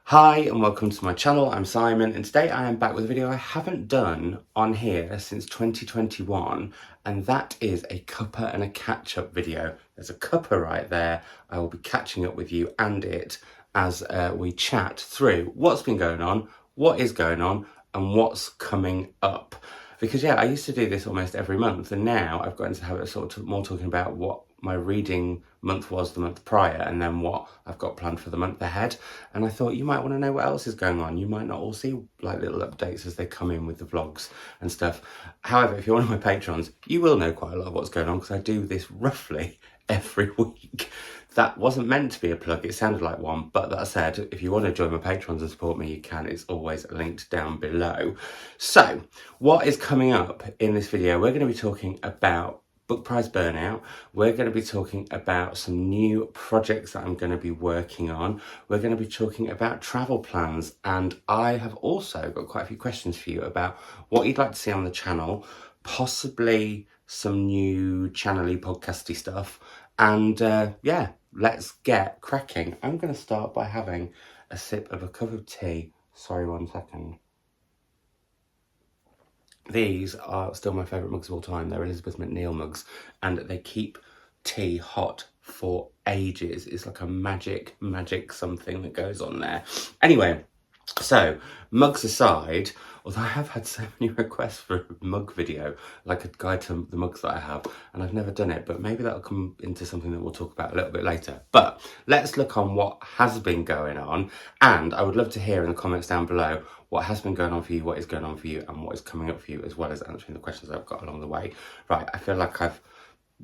Hi and welcome to my channel. I'm Simon and today I am back with a video I haven't done on here since 2021, and that is a cuppa and a catch-up video. There's a cuppa right there. I will be catching up with you and it as we chat through what's been going on, what is going on and what's coming up. Because yeah, I used to do this almost every month, and now I've got into the habit of sort of more talking about what my reading month was the month prior and then what I've got planned for the month ahead. And I thought you might want to know what else is going on. You might not all see like little updates as they come in with the vlogs and stuff. However, if you're one of my patrons, you will know quite a lot of what's going on because I do this roughly every week. That wasn't meant to be a plug, it sounded like one, but that said, if you want to join my patrons and support me, you can. It's always linked down below. So, what is coming up in this video? We're going to be talking about book prize burnout. We're going to be talking about some new projects that I'm going to be working on. We're going to be talking about travel plans, and I have also got quite a few questions for you about what you'd like to see on the channel, possibly some new channel-y podcasty stuff, and yeah, let's get cracking. I'm going to start by having a sip of a cup of tea. Sorry, 1 second. These are still my favourite mugs of all time. They're Elizabeth McNeil mugs, and they keep tea hot for ages. It's like a magic something that goes on there. Anyway, so mugs aside, although I have had so many requests for a mug video, like a guide to the mugs that I have, and I've never done it, but maybe that'll come into something that we'll talk about a little bit later. But let's look on what has been going on, and I would love to hear in the comments down below what has been going on for you, what is going on for you, and what is coming up for you, as well as answering the questions I've got along the way. Right, I feel like I've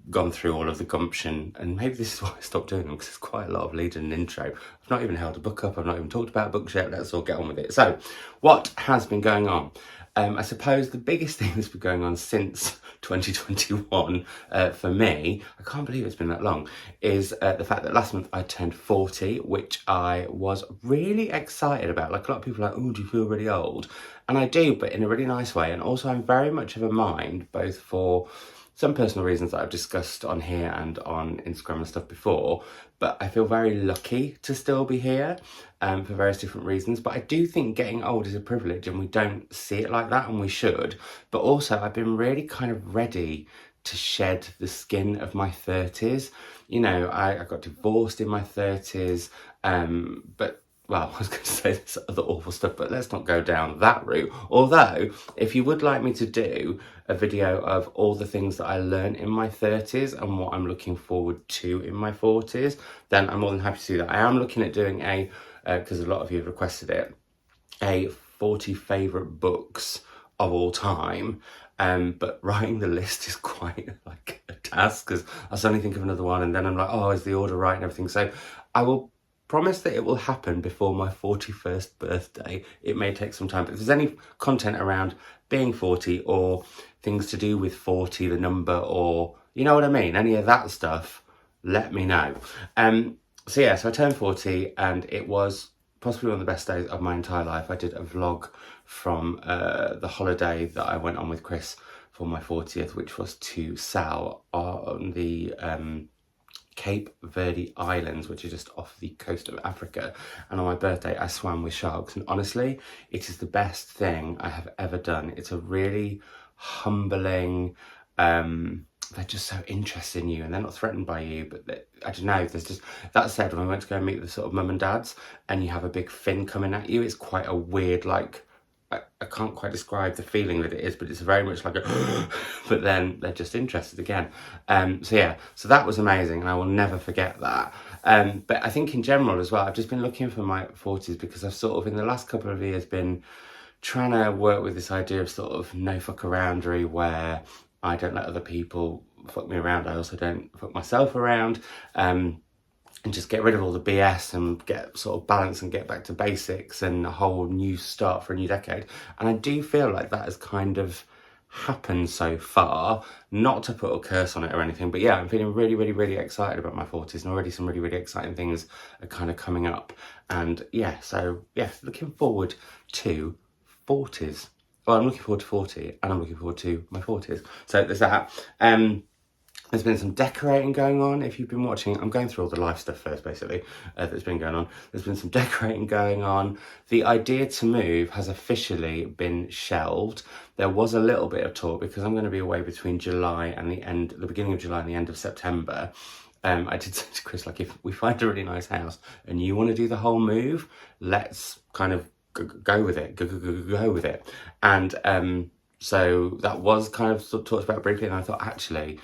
gone through all of the gumption, and maybe this is why I stopped doing them, because it's quite a lot of lead and intro. I've not even held a book up, I've not even talked about books yet. Let's all get on with it. So what has been going on? I suppose the biggest thing that's been going on since 2021 for me, I can't believe it's been that long, is the fact that last month I turned 40, which I was really excited about. Like, a lot of people are like, oh, do you feel really old? And I do, but in a really nice way. And also I'm very much of a mind, both for some personal reasons that I've discussed on here and on Instagram and stuff before, but I feel very lucky to still be here for various different reasons. But I do think getting old is a privilege, and we don't see it like that, and we should. But also I've been really kind of ready to shed the skin of my 30s. You know, I got divorced in my 30s, but well, I was going to say this other awful stuff, but let's not go down that route. Although, if you would like me to do a video of all the things that I learned in my 30s and what I'm looking forward to in my 40s, then I'm more than happy to do that. I am looking at doing a, because a lot of you have requested it, a 40 favourite books of all time. But writing the list is quite like a task, because I suddenly think of another one and then I'm like, oh, is the order right and everything? So I will promise that it will happen before my 41st birthday. It may take some time, but if there's any content around being 40 or things to do with 40, the number, or you know what I mean, any of that stuff, let me know. So yeah, so I turned 40 and it was possibly one of the best days of my entire life. I did a vlog from the holiday that I went on with Chris for my 40th, which was to Sal on the Cape Verde Islands, which are just off the coast of Africa. And on my birthday, I swam with sharks. And honestly, it is the best thing I have ever done. It's a really humbling, they're just so interested in you and they're not threatened by you, but I don't know, there's just, that said, when I went to go and meet the sort of mum and dads and you have a big fin coming at you, it's quite a weird, like, I can't quite describe the feeling that it is, but it's very much like a but then they're just interested again. So yeah, so that was amazing and I will never forget that. But I think in general as well, I've just been looking for my 40s because I've sort of in the last couple of years been trying to work with this idea of sort of no fuck aroundery, where I don't let other people fuck me around. I also don't fuck myself around. And just get rid of all the BS and get sort of balance and get back to basics and a whole new start for a new decade. And I do feel like that has kind of happened so far, not to put a curse on it or anything, but yeah, I'm feeling really excited about my 40s, and already some really exciting things are kind of coming up. And yeah, so yeah, looking forward to 40s. Well, I'm looking forward to 40 and I'm looking forward to my 40s. So there's that. There's been some decorating going on. If you've been watching, I'm going through all the life stuff first, basically, that's been going on. There's been some decorating going on. The idea to move has officially been shelved. There was a little bit of talk because I'm going to be away between July and the beginning of July and the end of September. I did say to Chris, like, if we find a really nice house and you want to do the whole move, let's kind of go with it, go with it. And so that was kind of talked about briefly, and I thought, actually,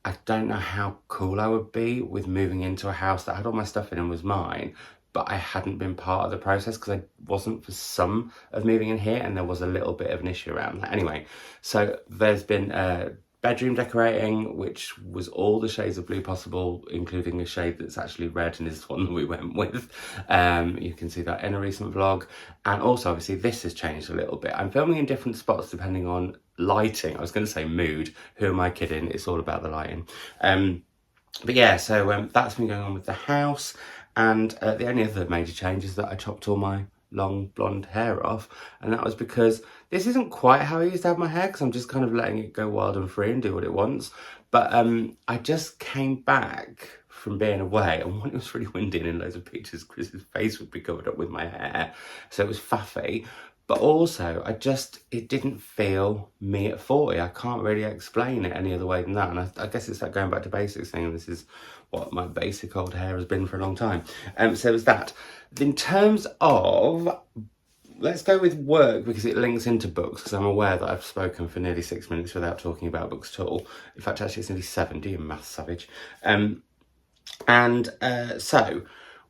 I don't know how cool I would be with moving into a house that had all my stuff in and was mine, but I hadn't been part of the process because I wasn't for some of moving in here, and there was a little bit of an issue around that. Anyway, so there's been bedroom decorating, which was all the shades of blue possible, including a shade that's actually red and is the one that we went with. You can see that in a recent vlog. And also, obviously, this has changed a little bit. I'm filming in different spots depending on lighting. I was going to say mood. Who am I kidding? It's all about the lighting. But yeah, so that's been going on with the house. And the only other major change is that I chopped all my long blonde hair off, and that was because this isn't quite how I used to have my hair, because I'm just kind of letting it go wild and free and do what it wants. But I just came back from being away, and when it was really windy and in loads of pictures, Chris's face would be covered up with my hair, so it was faffy. But also, it didn't feel me at 40. I can't really explain it any other way than that. And I guess it's that going back to basics thing, and this is what my basic old hair has been for a long time. So it was that. In terms of, let's go with work, because it links into books, because I'm aware that I've spoken for nearly 6 minutes without talking about books at all. In fact, actually, it's nearly 70, you maths savage. So,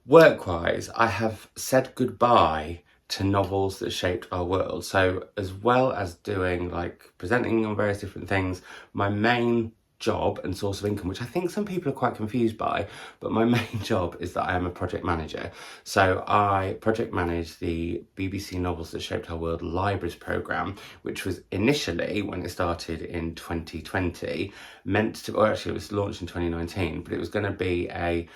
work-wise, I have said goodbye to novels that shaped our world. So as well as doing, like, presenting on various different things, my main job and source of income, which I think some people are quite confused by, but my main job is that I am a project manager. So I project manage the BBC Novels That Shaped Our World Libraries programme, which was initially, when it started in 2020, meant to, or actually it was launched in 2019, but it was going to be a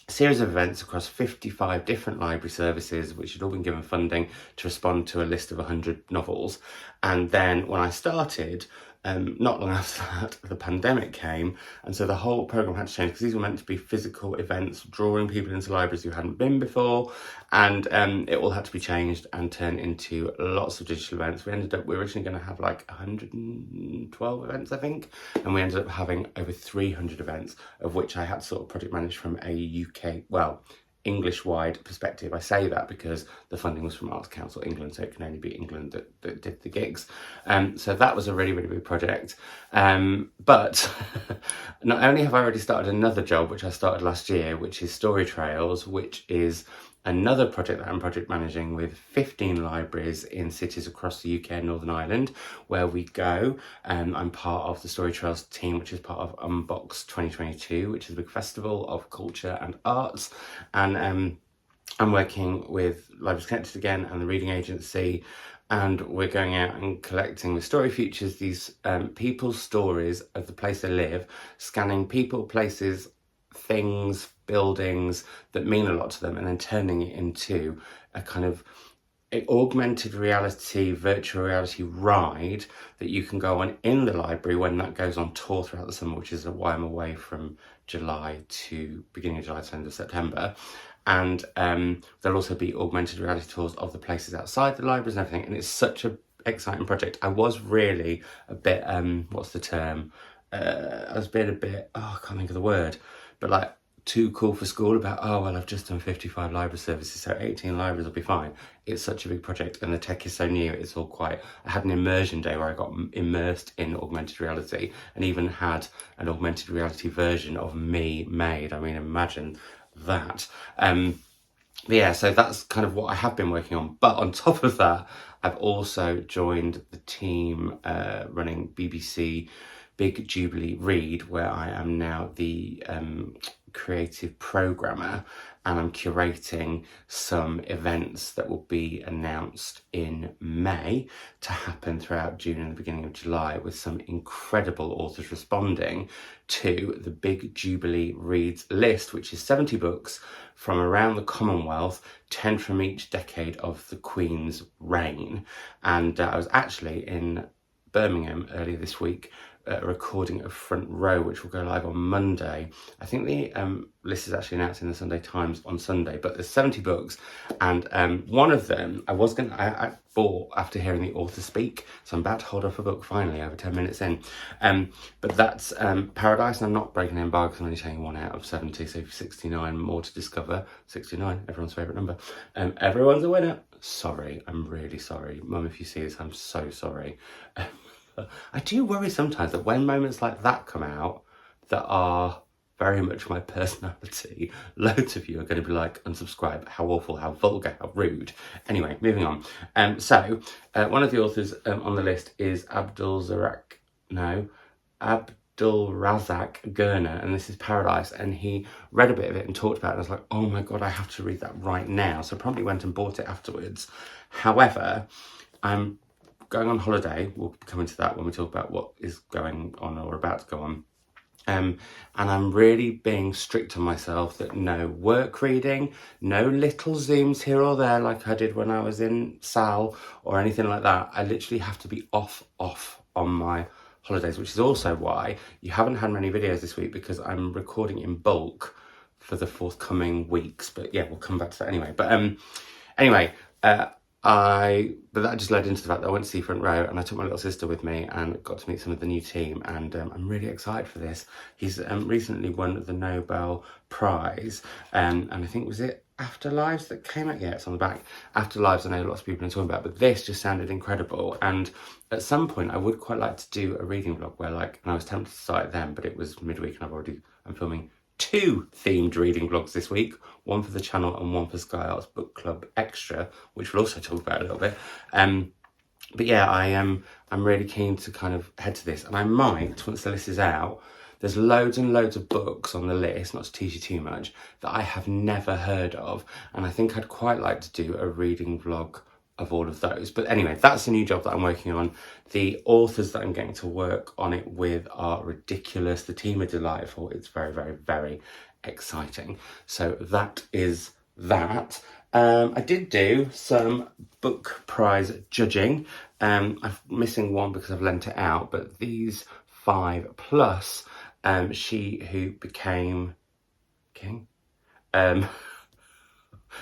series of events across 55 different library services, which had all been given funding to respond to a list of 100 novels. And then when I started, not long after that, the pandemic came, and so the whole programme had to change, because these were meant to be physical events, drawing people into libraries who hadn't been before, and it all had to be changed and turned into lots of digital events. We were originally going to have like 112 events, I think, and we ended up having over 300 events, of which I had to sort of project manage from a UK, well, English-wide perspective. I say that because the funding was from Arts Council England, so it can only be England that did the gigs. So that was a really, really big project. But not only have I already started another job, which I started last year, which is Story Trails, which is another project that I'm project managing with 15 libraries in cities across the UK and Northern Ireland, where we go. I'm part of the Story Trails team, which is part of Unbox 2022, which is a big festival of culture and arts. And I'm working with Libraries Connected again and the Reading Agency, and we're going out and collecting with Story Futures these people's stories of the place they live, scanning people, places, things, buildings that mean a lot to them, and then turning it into a kind of augmented reality, virtual reality ride that you can go on in the library when that goes on tour throughout the summer, which is why I'm away from July to beginning of July to end of September. And there'll also be augmented reality tours of the places outside the libraries and everything, and it's such an exciting project. I was really a bit, what's the term? I was being a bit, I can't think of the word, but like too cool for school about, oh, well, I've just done 55 library services, so 18 libraries will be fine. It's such a big project, and the tech is so new, it's all quite... I had an immersion day where I got immersed in augmented reality, and even had an augmented reality version of me made. I mean, imagine that. But yeah, so that's kind of what I have been working on. But on top of that, I've also joined the team running BBC Big Jubilee Read, where I am now the creative programmer, and I'm curating some events that will be announced in May to happen throughout June and the beginning of July, with some incredible authors responding to the Big Jubilee Reads list, which is 70 books from around the Commonwealth, 10 from each decade of the Queen's reign. And I was actually in Birmingham earlier this week a recording of Front Row, which will go live on Monday. I think the list is actually announced in the Sunday Times on Sunday, but there's 70 books, and one of them I bought after hearing the author speak, so I'm about to hold up a book finally, over 10 minutes in. But that's Paradise, and I'm not breaking the embargo because I'm only taking 1 out of 70, so 69 more to discover. 69, everyone's favourite number. Everyone's a winner. Sorry, I'm really sorry. Mum, if you see this, I'm so sorry. I do worry sometimes that when moments like that come out that are very much my personality, loads of you are going to be like, unsubscribe, how awful, how vulgar, how rude. Anyway, moving on. So one of the authors on the list is Abdulrazak Gurner, and this is Paradise, and he read a bit of it and talked about it, and I was like, oh my god, I have to read that right now. So I promptly went and bought it afterwards. However, I'm going on holiday. We'll come into that when we talk about what is going on or about to go on. And I'm really being strict on myself that no work reading, no little Zooms here or there like I did when I was in Sal or anything like that. I literally have to be off on my holidays, which is also why you haven't had many videos this week, because I'm recording in bulk for the forthcoming weeks. But yeah, we'll come back to that anyway. But anyway, but that just led into the fact that I went to see Front Row, and I took my little sister with me and got to meet some of the new team, and I'm really excited for this. He's recently won the Nobel Prize, and I think, was it Afterlives that came out? Yeah, it's on the back. Afterlives, I know lots of people are talking about, but this just sounded incredible. And at some point I would quite like to do a reading vlog where, like, and I was tempted to start it then, but it was midweek and I'm filming 2 themed reading vlogs this week, one for the channel and one for Sky Arts Book Club Extra, which we'll also talk about a little bit. But yeah, I'm really keen to kind of head to this, and I might, once the list is out, there's loads and loads of books on the list, not to tease you too much, that I have never heard of, and I think I'd quite like to do a reading vlog of all of those. But anyway, that's a new job that I'm working on. The authors that I'm getting to work on it with are ridiculous. The team are delightful. It's very, very, very exciting. So that is that. I did do some book prize judging. I'm missing one because I've lent it out, but these 5 plus She Who Became King.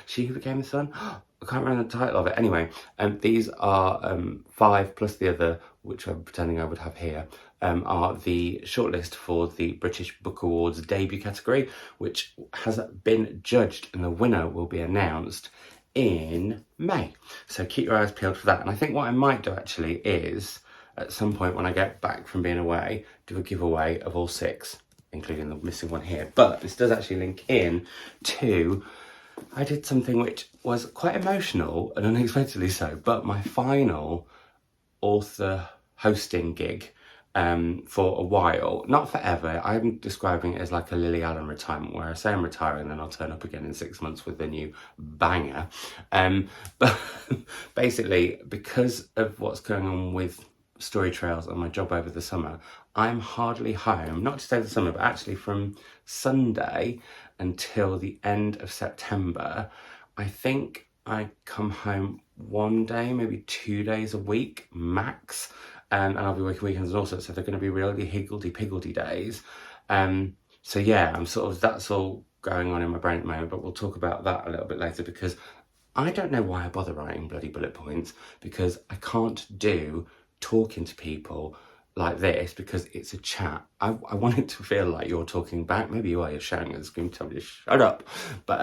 She Who Became the Sun. I can't remember the title of it. Anyway, these are 5 plus the other, which I'm pretending I would have here, are the shortlist for the British Book Awards debut category, which has been judged, and the winner will be announced in May. So keep your eyes peeled for that. And I think what I might do actually is, at some point when I get back from being away, do a giveaway of all 6, including the missing one here. But this does actually link in to, I did something which was quite emotional and unexpectedly so, but my final author hosting gig for a while, not forever. I'm describing it as like a Lily Allen retirement, where I say I'm retiring, then I'll turn up again in 6 months with a new banger. But basically, because of what's going on with Story Trails and my job over the summer, I'm hardly home, not to stay the summer, but actually from Sunday until the end of September. I think I come home 1 day, maybe 2 days a week max, and I'll be working weekends also, so they're going to be really higgledy-piggledy days. So yeah, I'm sort of, that's all going on in my brain at the moment, but we'll talk about that a little bit later, because I don't know why I bother writing bloody bullet points, because I can't do talking to people like this, because it's a chat. I want it to feel like you're talking back. Maybe you are, you're shouting and screaming, tell me to shut up. But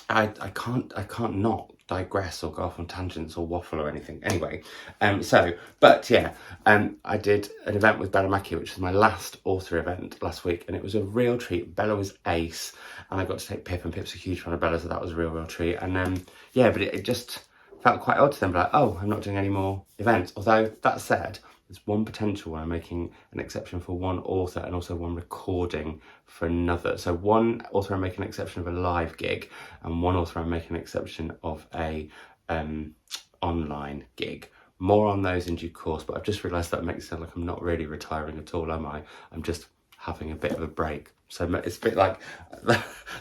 I can't not digress or go off on tangents or waffle or anything. Anyway, but yeah, I did an event with Bella Mackie, which was my last author event last week, and it was a real treat. Bella was ace, and I got to take Pip, and Pip's a huge fan of Bella, so that was a real treat. And yeah, but it just felt quite odd to them, like, oh, I'm not doing any more events. Although, that said, there's one potential where I'm making an exception for one author and also one recording for another. So one author I'm making an exception of a live gig, and one author I'm making an exception of a online gig. More on those in due course, but I've just realised that makes it sound like I'm not really retiring at all, am I? I'm just having a bit of a break. So it's a bit like,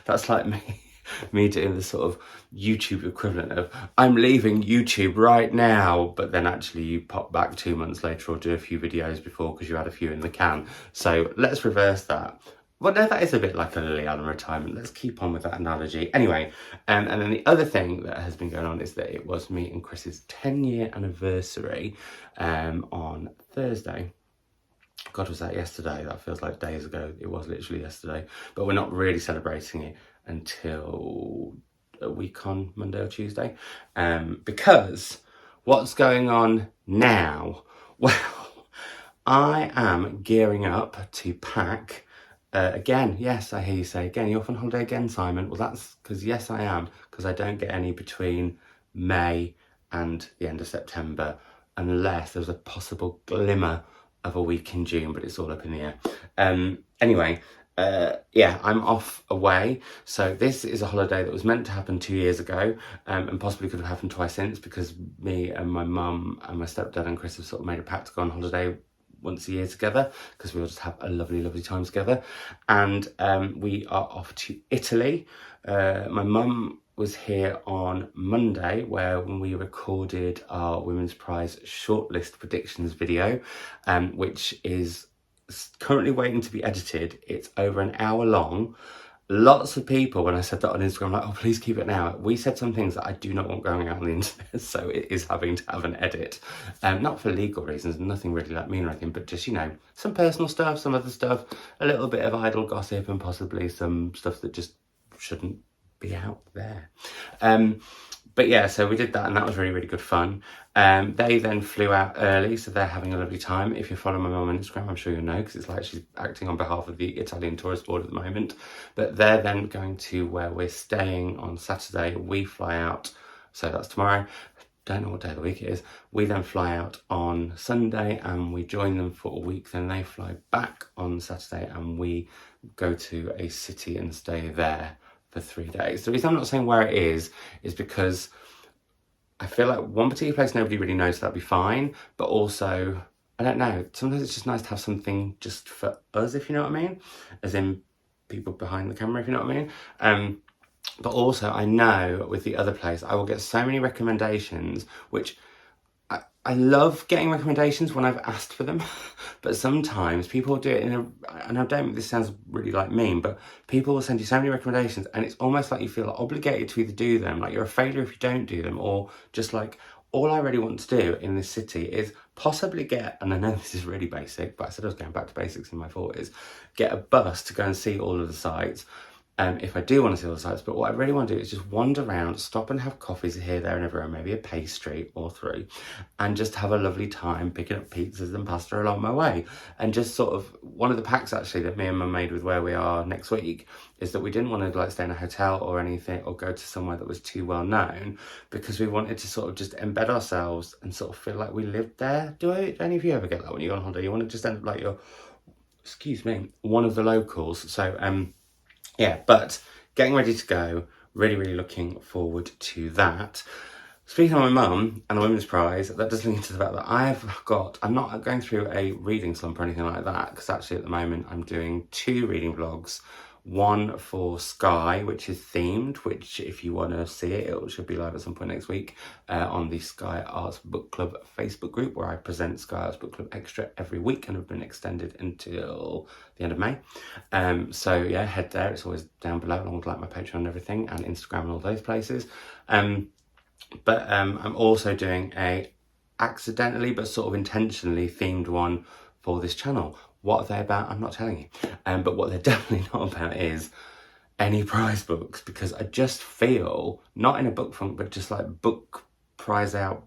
that's like me me doing the sort of YouTube equivalent of, I'm leaving YouTube right now, but then actually you pop back 2 months later or do a few videos before because you had a few in the can. So let's reverse that. Well, no, that is a bit like a Lily Allen retirement. Let's keep on with that analogy. Anyway, and then the other thing that has been going on is that it was me and Chris's 10-year anniversary on Thursday. God, was that yesterday? That feels like days ago. It was literally yesterday. But we're not really celebrating it until a week on Monday or Tuesday. Because what's going on now? Well, I am gearing up to pack again. Yes, I hear you say again. You're off on holiday again, Simon? Well, that's because, yes, I am. Because I don't get any between May and the end of September unless there's a possible glimmer of a week in June, but it's all up in the air. Anyway, yeah, I'm off away. So this is a holiday that was meant to happen 2 years ago, and possibly could have happened twice since, because me and my mum and my stepdad and Chris have sort of made a pact to go on holiday once a year together, because we all just have a lovely, lovely time together. And we are off to Italy. My mum was here on Monday, when we recorded our Women's Prize shortlist predictions video, which is currently waiting to be edited. It's over an hour long. Lots of people, when I said that on Instagram, like, oh, please keep it now. We said some things that I do not want going out on the internet, so it is having to have an edit. Not for legal reasons, nothing really like mean or anything, but just, you know, some personal stuff, some other stuff, a little bit of idle gossip, and possibly some stuff that just shouldn't be out there. But yeah, so we did that, and that was really, really good fun. They then flew out early, so they're having a lovely time. If you follow my mum on Instagram, I'm sure you'll know, because it's like she's acting on behalf of the Italian Tourist Board at the moment. But they're then going to where we're staying on Saturday. We fly out, so that's tomorrow. Don't know what day of the week it is. We then fly out on Sunday, and we join them for a week. Then they fly back on Saturday, and we go to a city and stay there for 3 days. The reason I'm not saying where it is because I feel like one particular place nobody really knows, so that'd be fine. But also, I don't know, sometimes it's just nice to have something just for us, if you know what I mean, as in people behind the camera, if you know what I mean. But also, I know with the other place, I will get so many recommendations, which I love getting recommendations when I've asked for them, but sometimes people do it and I don't, this sounds really like mean, but people will send you so many recommendations, and it's almost like you feel obligated to either do them, like you're a failure if you don't do them, or just like, all I really want to do in this city is possibly get, and I know this is really basic, but I said I was going back to basics in my 40s, get a bus to go and see all of the sites. If I do want to see all the sites, but what I really want to do is just wander around, stop and have coffees here, there and everywhere, maybe a pastry or 3, and just have a lovely time picking up pizzas and pasta along my way. And just sort of, one of the pacts actually that me and Mum made with where we are next week is that we didn't want to like stay in a hotel or anything, or go to somewhere that was too well known, because we wanted to sort of just embed ourselves and sort of feel like we lived there. Do any of you ever get that when you go on holiday? You want to just end up like you're, excuse me, one of the locals. So yeah, but getting ready to go, really, really looking forward to that. Speaking of my mum and the Women's Prize, that does link into the fact that I'm not going through a reading slump or anything like that, because actually at the moment I'm doing 2 reading vlogs. One for Sky, which is themed, which if you want to see it, it should be live at some point next week on the Sky Arts Book Club Facebook group, where I present Sky Arts Book Club Extra every week, and have been extended until the end of May. So yeah, head there. It's always down below, along with like my Patreon and everything, and Instagram and all those places. But I'm also doing a accidentally but sort of intentionally themed one for this channel. What are they about? I'm not telling you. But what they're definitely not about is any prize books, because I just feel, not in a book funk, but just like book prize burnout.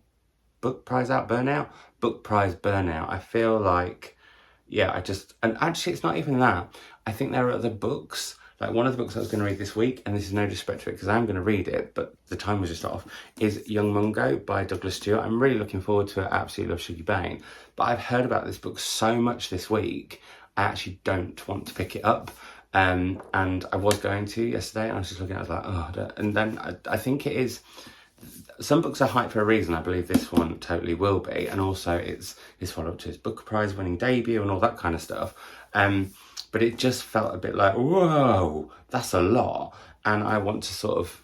I feel like, yeah, and actually it's not even that. I think there are other books, like one of the books I was going to read this week, and this is no disrespect to it because I'm going to read it, but the time was just off, is Young Mungo by Douglas Stewart. I'm really looking forward to it. I absolutely love Shuggie Bain, but I've heard about this book so much this week, I actually don't want to pick it up. And I was going to yesterday, and I was just looking at it, I was like, oh, and then I think it is, some books are hyped for a reason. I believe this one totally will be, and also it's his follow-up to his Booker Prize winning debut and all that kind of stuff. but it just felt a bit like, whoa, that's a lot. And I want to sort of,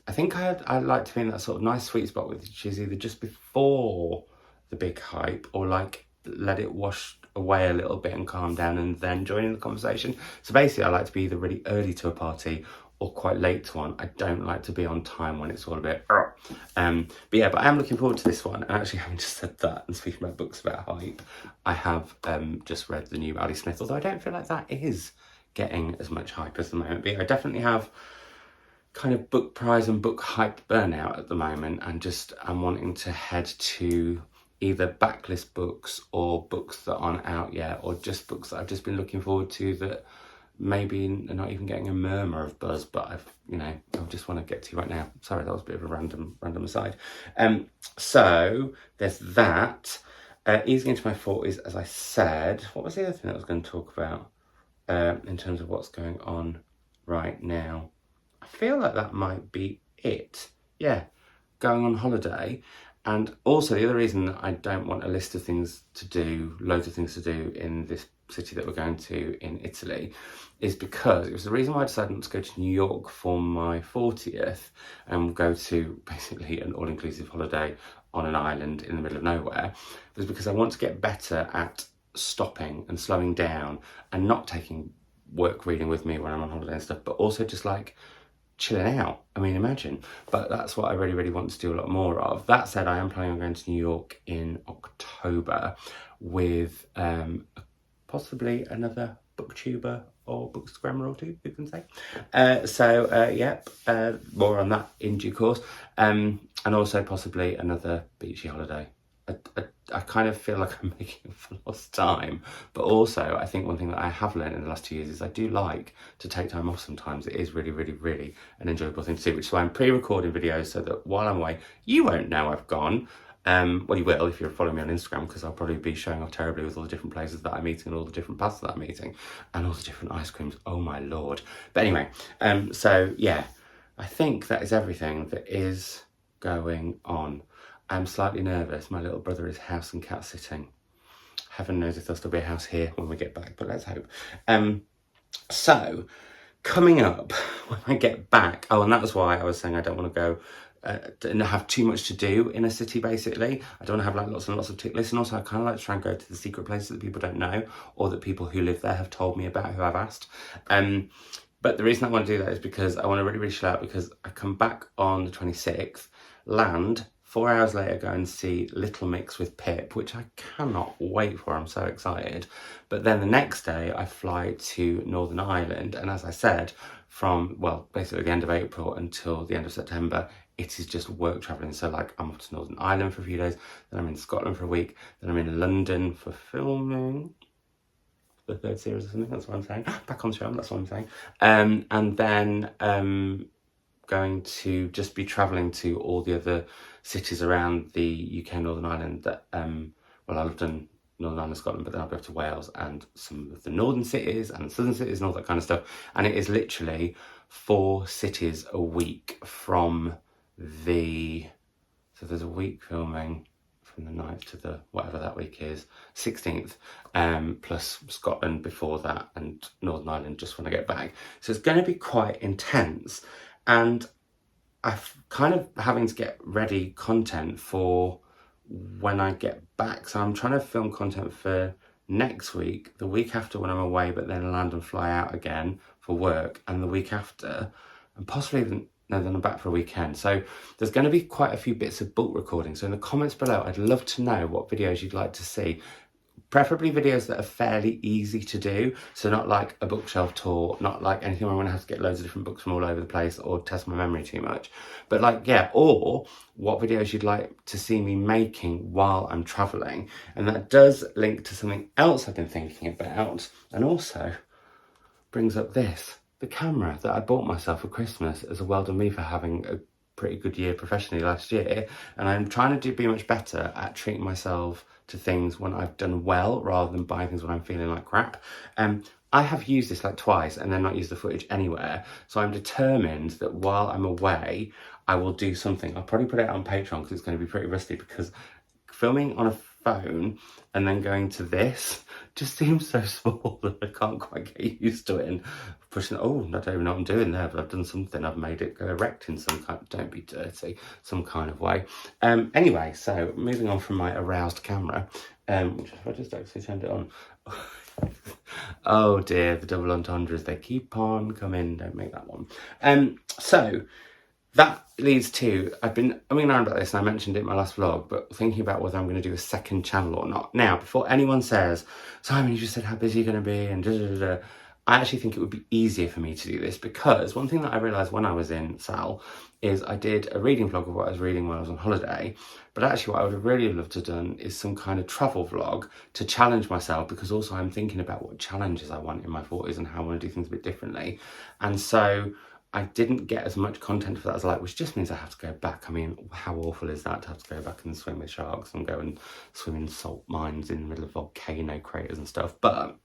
I think I like to be in that sort of nice sweet spot, which is either just before the big hype or like let it wash away a little bit and calm down and then join in the conversation. So basically I like to be either really early to a party or quite late to one. I don't like to be on time when it's all a bit but I am looking forward to this one. And actually, having just said that and speaking about books about hype, I have just read the new Ali Smith, although I don't feel like that is getting as much hype as the moment. But I definitely have kind of book prize and book hype burnout at the moment, and just I'm wanting to head to either backlist books or books that aren't out yet, or just books that I've just been looking forward to that maybe are not even getting a murmur of buzz, but I just want to get to right now. Sorry, that was a bit of a random aside. So there's that. Easing into my 40s, as I said. What was the other thing that I was going to talk about in terms of what's going on right now? I feel like that might be it. Yeah, going on holiday. And also the other reason that I don't want a list of things to do, loads of things to do in this city that we're going to in Italy, is because it was the reason why I decided not to go to New York for my 40th and go to basically an all-inclusive holiday on an island in the middle of nowhere, was because I want to get better at stopping and slowing down and not taking work reading with me when I'm on holiday and stuff, but also just like chilling out. I mean, imagine. But that's what I really, really want to do a lot more of. That said, I am planning on going to New York in October with possibly another booktuber or bookstagrammer or two, who can say. More on that in due course. And also possibly another beachy holiday. I kind of feel like I'm making it for lost time, but also I think one thing that I have learned in the last 2 years is I do like to take time off sometimes. It is really, really, really an enjoyable thing to do, which is why I'm pre-recording videos so that while I'm away, you won't know I've gone. Well, you will if you're following me on Instagram, because I'll probably be showing off terribly with all the different places that I'm eating and all the different paths that I'm eating and all the different ice creams. Oh my Lord. But anyway, so yeah, I think that is everything that is going on. I'm slightly nervous. My little brother is house and cat sitting. Heaven knows if there'll still be a house here when we get back, but let's hope. So coming up when I get back, and that was why I was saying I don't want to go and have too much to do in a city, basically. I don't want to have like lots and lots of tick lists, and also I kind of like to try and go to the secret places that people don't know, or that people who live there have told me about, who I've asked. But the reason I want to do that is because I want to really, really chill out, because I come back on the 26th, land, 4 hours later go and see Little Mix with Pip, which I cannot wait for. I'm so excited. But then the next day I fly to Northern Ireland, and as I said, from, well, basically the end of April until the end of September, it is just work travelling. So like I'm off to Northern Ireland for a few days, then I'm in Scotland for a week, then I'm in London for filming the 3rd series or something, that's what I'm saying. Back on the show, that's what I'm saying. And then going to just be travelling to all the other cities around the UK, Northern Ireland that, I've done Northern Ireland, Scotland, but then I'll go to Wales and some of the northern cities and southern cities and all that kind of stuff. And it is literally 4 cities a week from so there's a week filming from the 9th to the, whatever that week is, 16th, plus Scotland before that and Northern Ireland just when I get back. So it's going to be quite intense. And I'm kind of having to get ready content for when I get back. So I'm trying to film content for next week, the week after when I'm away, but then land and fly out again for work, and the week after, and possibly even, no, then I'm back for a weekend. So there's going to be quite a few bits of book recording. So in the comments below, I'd love to know what videos you'd like to see. Preferably videos that are fairly easy to do. So not like a bookshelf tour, not like anything where I'm going to have to get loads of different books from all over the place or test my memory too much. But like, yeah, or what videos you'd like to see me making while I'm travelling. And that does link to something else I've been thinking about, and also brings up this. The camera that I bought myself for Christmas as a well done me for having a pretty good year professionally last year, and I'm trying to be much better at treating myself to things when I've done well rather than buying things when I'm feeling like crap. I have used this like twice and then not used the footage anywhere, so I'm determined that while I'm away I will do something. I'll probably put it on Patreon because it's going to be pretty rusty, because filming on a phone and then going to this just seems so small that I can't quite get used to it, and pushing, oh, I don't even know what I'm doing there, but I've done something, I've made it go erect in some kind, don't be dirty, some kind of way. Anyway, so moving on from my aroused camera, which if I just actually turned it on, oh dear, the double entendres, they keep on coming, don't make that one. So that leads to, I've been umming around about this and I mentioned it in my last vlog, but thinking about whether I'm going to do a second channel or not. Now, before anyone says, Simon, you just said how busy you're going to be and da-da-da-da, I actually think it would be easier for me to do this, because one thing that I realised when I was in Sal is I did a reading vlog of what I was reading while I was on holiday, but actually what I would have really loved to have done is some kind of travel vlog to challenge myself, because also I'm thinking about what challenges I want in my 40s and how I want to do things a bit differently. And so I didn't get as much content for that as I like, which just means I have to go back. I mean, how awful is that to have to go back and swim with sharks and go and swim in salt mines in the middle of volcano craters and stuff. But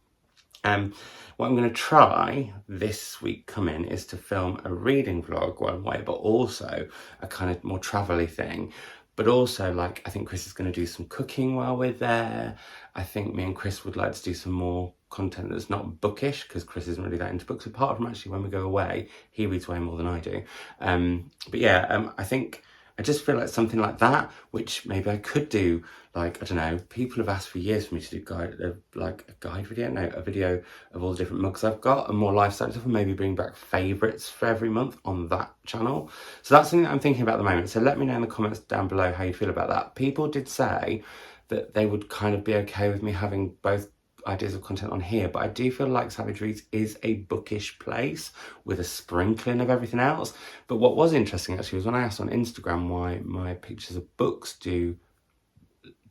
what I'm going to try this week coming is to film a reading vlog one way, but also a kind of more travel-y thing. But also, like, I think Chris is going to do some cooking while we're there. I think me and Chris would like to do some more content that's not bookish, because Chris isn't really that into books, apart from actually when we go away, he reads way more than I do. But yeah, I think I just feel like something like that, which maybe I could do, like, I don't know, people have asked for years for me to do a video of all the different mugs I've got and more lifestyle stuff, and maybe bring back favourites for every month on that channel. So that's something that I'm thinking about at the moment. So let me know in the comments down below how you feel about that. People did say that they would kind of be okay with me having both ideas of content on here, but I do feel like Savage Reads is a bookish place with a sprinkling of everything else. But what was interesting actually was when I asked on Instagram why my pictures of books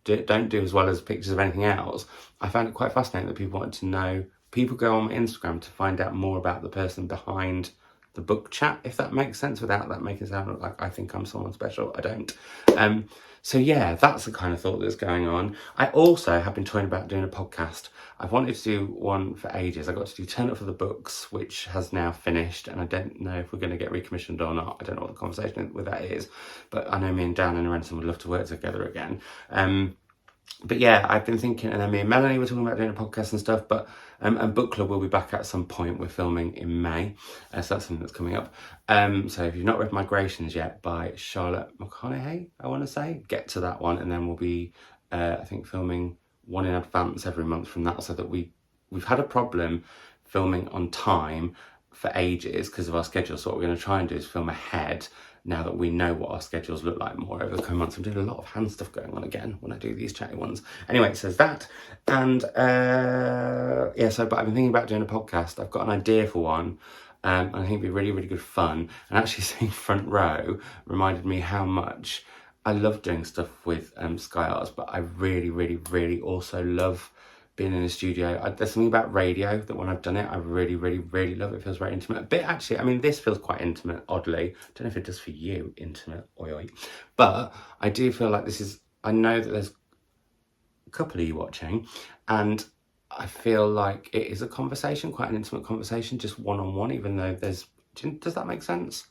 don't do as well as pictures of anything else, I found it quite fascinating that people wanted to know, people go on my Instagram to find out more about the person behind the book chat, if that makes sense, without that making it sound like I think I'm someone special. I don't. So yeah, that's the kind of thought that's going on. I also have been toying about doing a podcast. I've wanted to do one for ages. I got to do Turn Up for the Books, which has now finished, and I don't know if we're going to get recommissioned or not. I don't know what the conversation with that is, but I know me and Dan and Renson would love to work together again. But yeah, I've been thinking, and then me and Melanie were talking about doing a podcast and stuff, but and book club will be back at some point. We're filming in May, so that's something that's coming up. So if you've not read Migrations yet by Charlotte McConaughey, I want to say, get to that one, and then we'll be, I think, filming one in advance every month from that, so that we've had a problem filming on time for ages because of our schedule. So what we're going to try and do is film ahead, now that we know what our schedules look like more over the coming months. I'm doing a lot of hand stuff going on again when I do these chatty ones. Anyway, it says that. And yeah, so, but I've been thinking about doing a podcast. I've got an idea for one. And I think it'd be really, really good fun. And actually seeing Front Row reminded me how much I love doing stuff with Sky Arts, but I really, really, really also love being in a studio. There's something about radio that when I've done it, I really, really, really love it. It feels very intimate. A bit actually, I mean, this feels quite intimate, oddly. Don't know if it does for you, intimate, oi oi. But I do feel like this is, I know that there's a couple of you watching, and I feel like it is a conversation, quite an intimate conversation, just one-on-one, even though there's, does that make sense?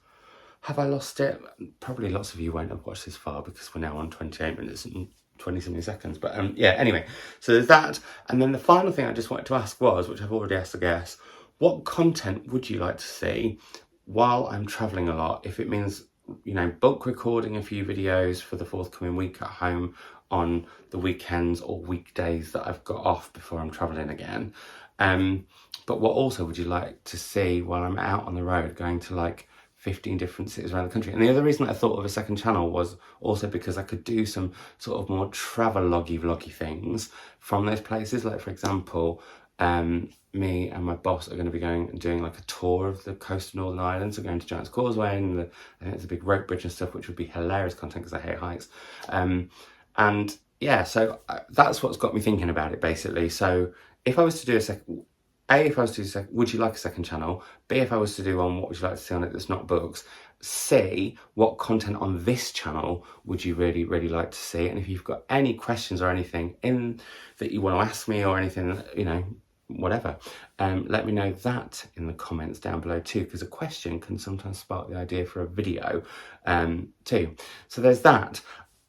Have I lost it? Probably lots of you won't have watched this far because we're now on 28 minutes and 20-something seconds. But yeah, anyway, so there's that. And then the final thing I just wanted to ask was, which I've already asked the guests, what content would you like to see while I'm traveling a lot? If it means, you know, bulk recording a few videos for the forthcoming week at home on the weekends or weekdays that I've got off before I'm traveling again. But what also would you like to see while I'm out on the road going to like 15 different cities around the country? And the other reason I thought of a second channel was also because I could do some sort of more travel-loggy vloggy things from those places. Like, for example, me and my boss are going to be going and doing like a tour of the coast of Northern Ireland. So going to Giant's Causeway, and I think there's a big rope bridge and stuff, which would be hilarious content because I hate heights. And yeah, so that's what's got me thinking about it basically. So if I was to do would you like a second channel? B, if I was to do one, what would you like to see on it that's not books? C, what content on this channel would you really, really like to see? And if you've got any questions or anything in that you want to ask me or anything, you know, whatever, let me know that in the comments down below too, because a question can sometimes spark the idea for a video too. So there's that.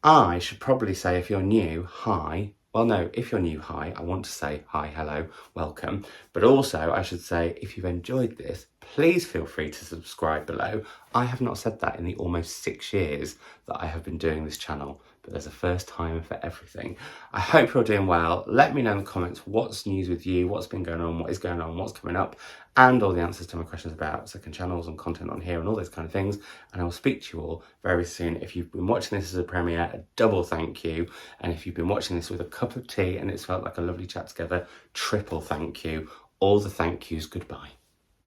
I should probably say, if you're new, hi, Well, no, if you're new, hi, I want to say hi, hello, welcome. But also, I should say, if you've enjoyed this, please feel free to subscribe below. I have not said that in the almost 6 years that I have been doing this channel, but there's a first time for everything. I hope you're doing well. Let me know in the comments what's news with you, what's been going on, what is going on, what's coming up, and all the answers to my questions about second channels and content on here and all those kind of things. And I will speak to you all very soon. If you've been watching this as a premiere, a double thank you. And if you've been watching this with a cup of tea and it's felt like a lovely chat together, triple thank you. All the thank yous, goodbye.